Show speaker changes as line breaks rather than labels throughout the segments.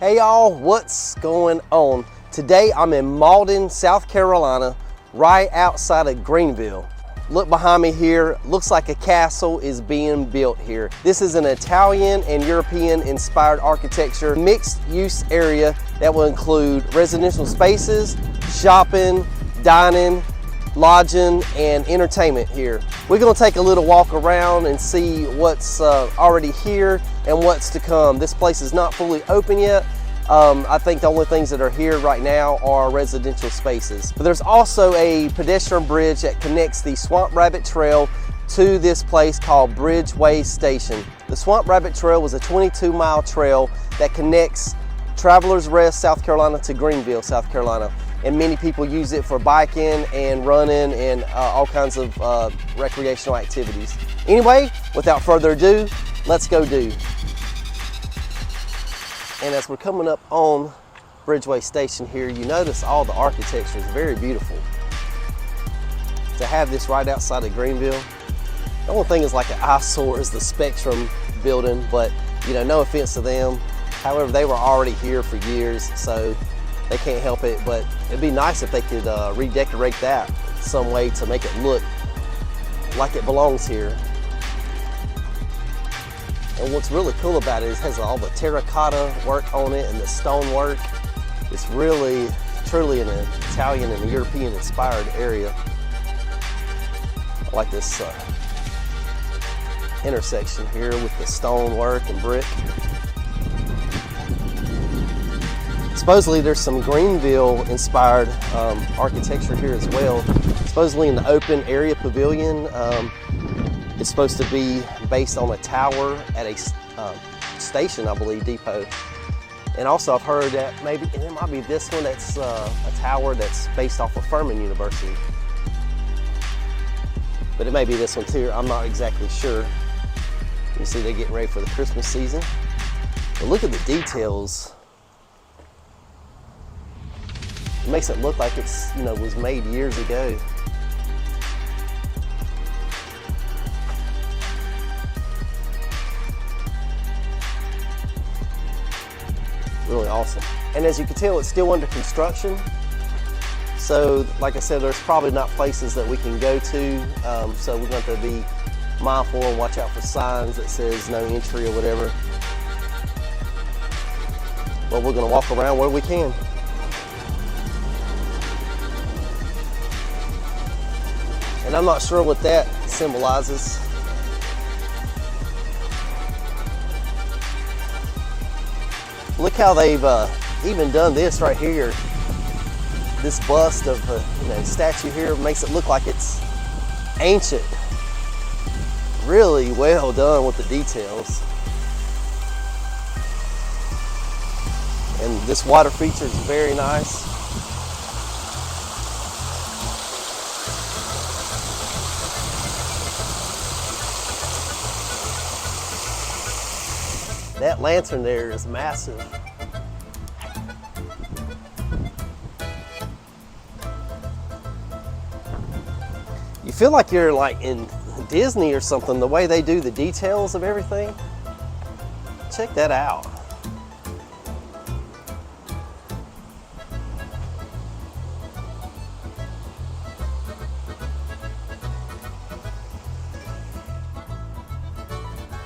Hey y'all, what's going on? Today I'm in Mauldin, South Carolina, right outside of Greenville. Look behind me here, looks like a castle is being built here. This is an Italian and European inspired architecture mixed use area that will include residential spaces, shopping, dining, lodging, and entertainment here. We're gonna take a little walk around and see what's already here and what's to come. This place is not fully open yet. I think the only things that are here right now are residential spaces. But there's also a pedestrian bridge that connects the Swamp Rabbit Trail to this place called Bridgeway Station. The Swamp Rabbit Trail was a 22-mile trail that connects Travelers Rest, South Carolina to Greenville, South Carolina. And many people use it for biking and running and all kinds of recreational activities. Anyway, without further ado, let's go do. And as we're coming up on Bridgeway Station here, you notice all the architecture is very beautiful. To have this right outside of Greenville, the only thing is like an eyesore is the Spectrum building, but you know, no offense to them. However, they were already here for years, so they can't help it, but it'd be nice if they could redecorate that some way to make it look like it belongs here. And what's really cool about it is it has all the terracotta work on it and the stone work. It's really, truly an Italian and European inspired area. I like this intersection here with the stone work and brick. Supposedly there's some Greenville inspired architecture here as well. Supposedly in the open area pavilion, it's supposed to be based on a tower at a station, I believe, depot. And also I've heard that maybe, and it might be this one that's a tower that's based off of Furman University. But it may be this one too, I'm not exactly sure. You see they're getting ready for the Christmas season. But look at the details. It makes it look like it's, you know, was made years ago. Really awesome. And as you can tell, it's still under construction. So like I said, there's probably not places that we can go to. So we're going to have to be mindful and watch out for signs that says no entry or whatever. But we're going to walk around where we can. And I'm not sure what that symbolizes. Look how they've even done this right here. This bust of a statue here makes it look like it's ancient. Really well done with the details. And this water feature is very nice. That lantern there is massive. You feel like you're like in Disney or something, the way they do the details of everything. Check that out.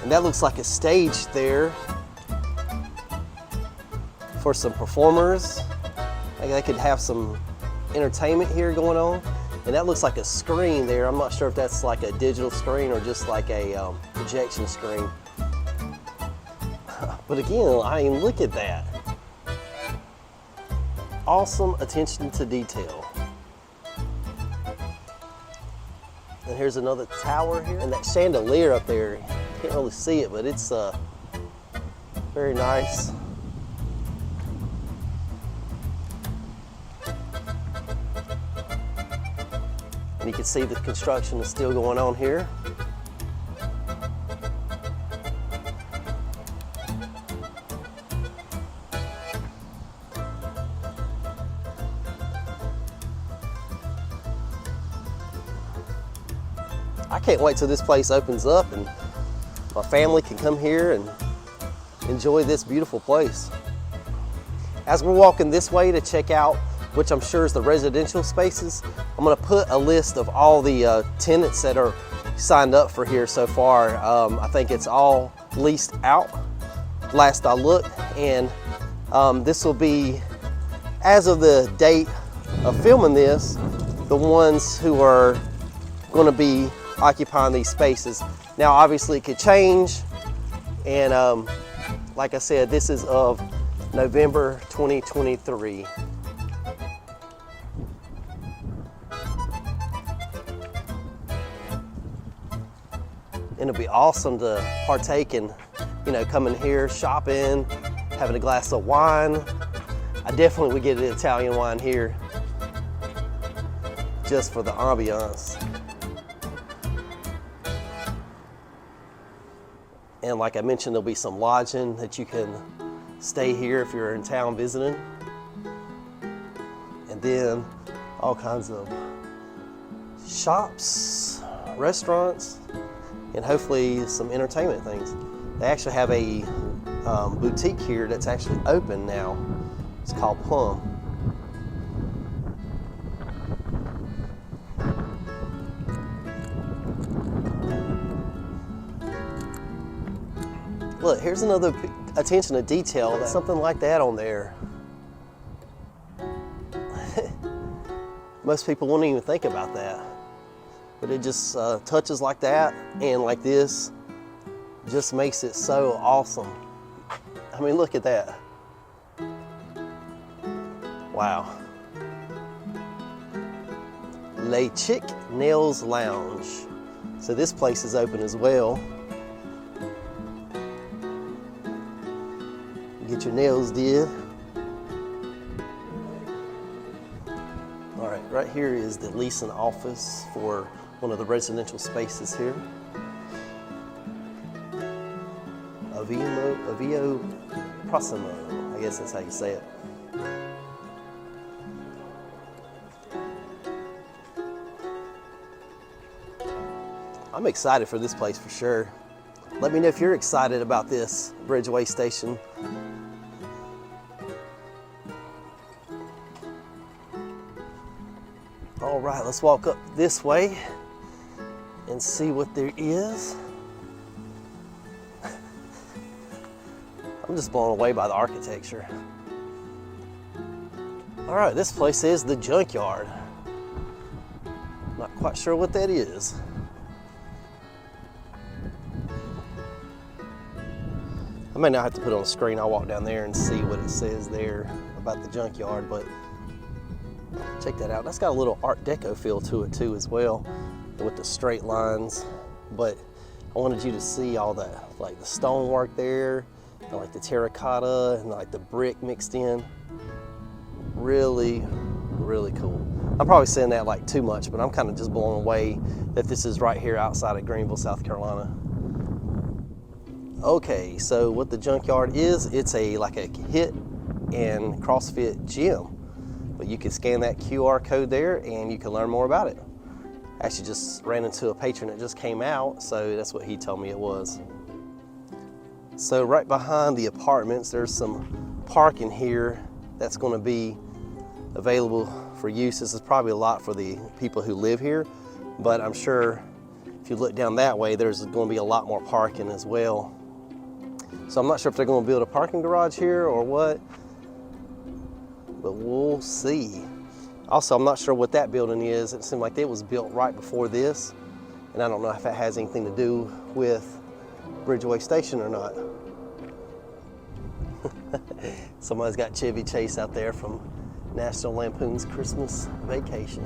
And that looks like a stage there for some performers. Like they could have some entertainment here going on. And that looks like a screen there. I'm not sure if that's like a digital screen or just like a projection screen. But again, I mean, look at that. Awesome attention to detail. And here's another tower here. And that chandelier up there, can't really see it, but it's very nice. And you can see the construction is still going on here. I can't wait till this place opens up and my family can come here and enjoy this beautiful place. As we're walking this way to check out, which I'm sure is the residential spaces, I'm gonna put a list of all the tenants that are signed up for here so far. I think it's all leased out, last I looked, and this will be, as of the date of filming this, the ones who are gonna be occupying these spaces. Now obviously it could change, and like I said, this is of November 2023. And it'll be awesome to partake in, you know, coming here, shopping, having a glass of wine. I definitely would get an Italian wine here just for the ambiance. And like I mentioned, there'll be some lodging that you can stay here if you're in town visiting. And then all kinds of shops, restaurants, and hopefully some entertainment things. They actually have a boutique here that's actually open now. It's called Plum. Look, here's another attention to detail. That's something like that on there. Most people won't even think about that. But it just touches like that and like this, just makes it so awesome. I mean, look at that. Wow. Le Chic Nails Lounge. So this place is open as well. Get your nails did. All right, right here is the leasing office for one of the residential spaces here. Avio Prossimo, I guess that's how you say it. I'm excited for this place for sure. Let me know if you're excited about this Bridgeway Station. All right, let's walk up this way and see what there is. I'm just blown away by the architecture. All right, this place is the Junkyard. Not quite sure what that is. I may not have to put it on the screen. I'll walk down there and see what it says there about the Junkyard, but check that out. That's got a little Art Deco feel to it too as well, with the straight lines. But I wanted you to see all the, like the stonework there, and like the terracotta and like the brick mixed in. Really, really cool. I'm probably saying that like too much, but I'm kind of just blown away that this is right here outside of Greenville, South Carolina. Okay, so what the Junkyard is, it's like a HIIT and CrossFit gym. But you can scan that QR code there and you can learn more about it. Actually just ran into a patron that just came out, so that's what he told me it was. So right behind the apartments, there's some parking here that's gonna be available for use. This is probably a lot for the people who live here, but I'm sure if you look down that way, there's gonna be a lot more parking as well. So I'm not sure if they're gonna build a parking garage here or what, but we'll see. Also, I'm not sure what that building is. It seemed like it was built right before this, and I don't know if it has anything to do with Bridgeway Station or not. Somebody's got Chevy Chase out there from National Lampoon's Christmas Vacation.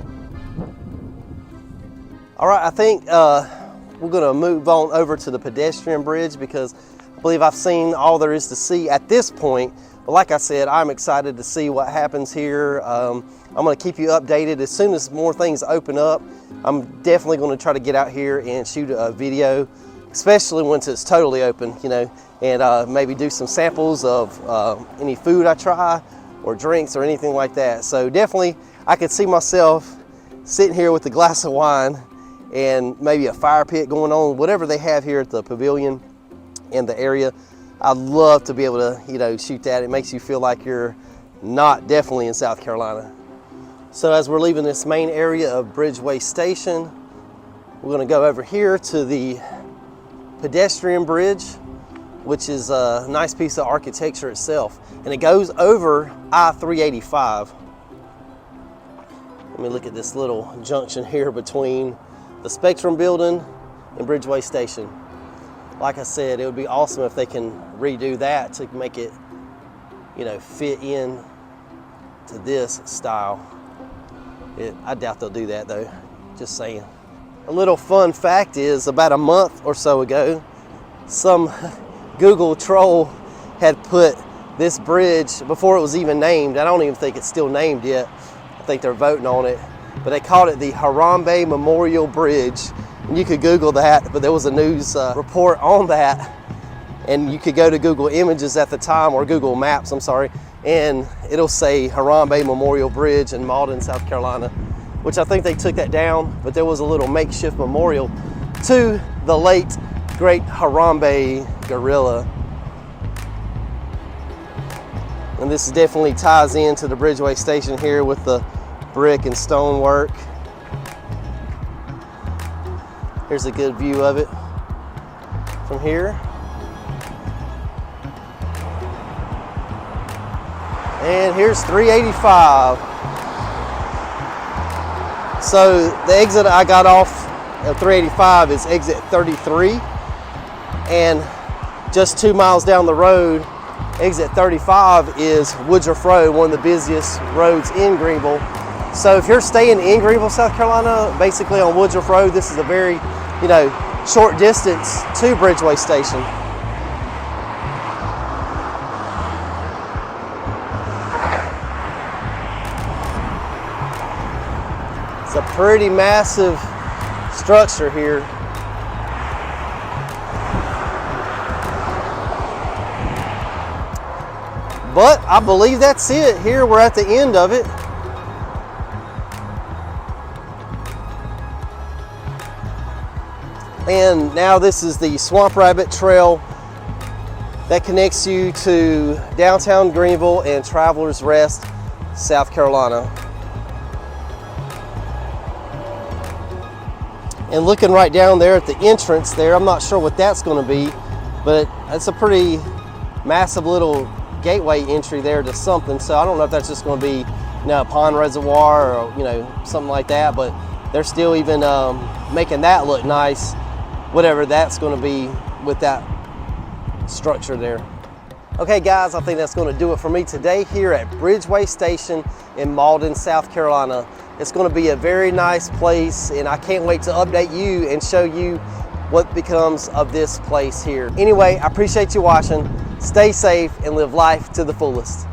All right, I think we're gonna move on over to the pedestrian bridge because I believe I've seen all there is to see at this point. But like I said, I'm excited to see what happens here. I'm gonna keep you updated as soon as more things open up. I'm definitely gonna try to get out here and shoot a video, especially once it's totally open, you know, and maybe do some samples of any food I try or drinks or anything like that. So definitely, I could see myself sitting here with a glass of wine and maybe a fire pit going on, whatever they have here at the pavilion in the area. I'd love to be able to, you know, shoot that. It makes you feel like you're not definitely in South Carolina. So as we're leaving this main area of Bridgeway Station, we're gonna go over here to the pedestrian bridge, which is a nice piece of architecture itself. And it goes over I-385. Let me look at this little junction here between the Spectrum building and Bridgeway Station. Like I said, it would be awesome if they can redo that to make it, you know, fit in to this style. I doubt they'll do that though, just saying. A little fun fact is, about a month or so ago, some Google troll had put this bridge, before it was even named, I don't even think it's still named yet, I think they're voting on it, but they called it the Harambe Memorial Bridge. And you could Google that, but there was a news report on that, and you could go to Google Images at the time, or Google Maps, I'm sorry, and it'll say Harambe Memorial Bridge in Mauldin, South Carolina, which I think they took that down, but there was a little makeshift memorial to the late, great Harambe gorilla. And this definitely ties into the Bridgeway Station here with the brick and stone work. Here's a good view of it from here. And here's 385. So the exit I got off of 385 is exit 33. And just 2 miles down the road, exit 35 is Woodruff Road, one of the busiest roads in Greenville. So if you're staying in Greenville, South Carolina, basically on Woodruff Road, this is a very, you know, short distance to Bridgeway Station. It's a pretty massive structure here. But I believe that's it. Here we're at the end of it. And now this is the Swamp Rabbit Trail that connects you to downtown Greenville and Travelers Rest, South Carolina. And looking right down there at the entrance there, I'm not sure what that's going to be, but it's a pretty massive little gateway entry there to something. So I don't know if that's just going to be, you know, a pond reservoir or, you know, something like that, but they're still even making that look nice, whatever that's going to be with that structure there. Okay guys, I think that's going to do it for me today here at Bridgeway Station in Mauldin, South Carolina. It's going to be a very nice place, and I can't wait to update you and show you what becomes of this place here. Anyway, I appreciate you watching. Stay safe and live life to the fullest.